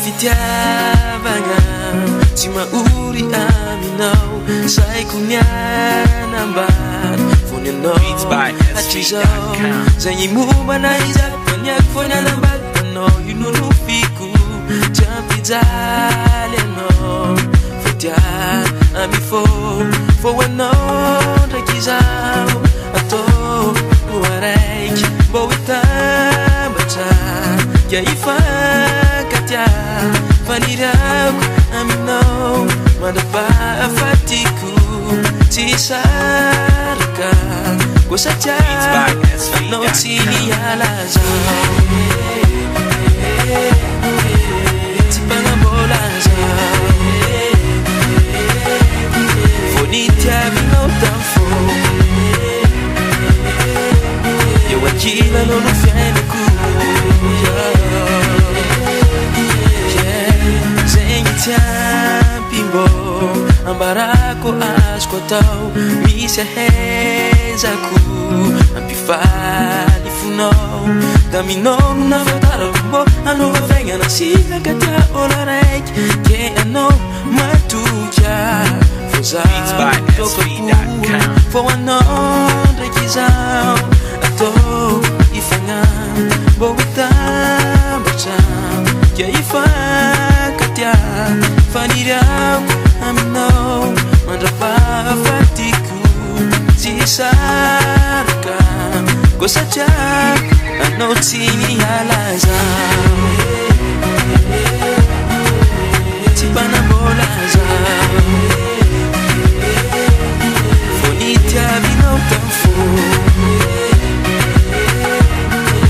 fitiavagna tsy mahory aminao saiko mianambary fony anao hatrizao zagny mombana izapaniako fony anambary anao inonofiko tsy ampijaly anao fitia amifô fô anao ndraiky izao atao araiky mbô hitambatra ya ifankatia fanirako aminao mandrapahafatiko tsy saraka ko satria anao tsy nialaza tsy mpagnambolaza fô nitiavinao tamfô eo ankilanao no fiainako zegny tiampimbo ambarako azoko atao misy ahezako ampifaly fonao da minao no nafantarako mbô anovavegna nasihaka tia olo araiky ke anao matokya fô zaho tokapo fô anao ndraiky izao atao ifagnano mbô hitambatra ke ifankatia faniriako aminao mandrapahafatiko tsy saraka ko satria anao tsy nialaza tsy mpanambolaza fô nitiavinao tamfô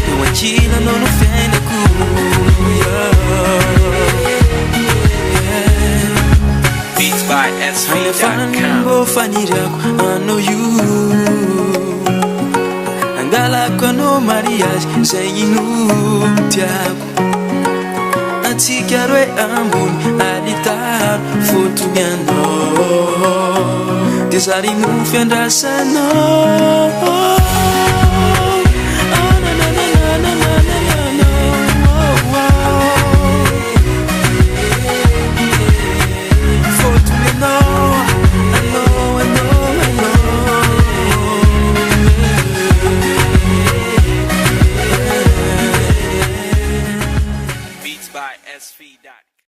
eo ankilanao no fiainako Beatsby.sv.com faniriako anao io angalako anao mariage zegny no tiako atsika roe ambony alitaro fotony anao de zary no fiandrasanao Beatsby.sv.com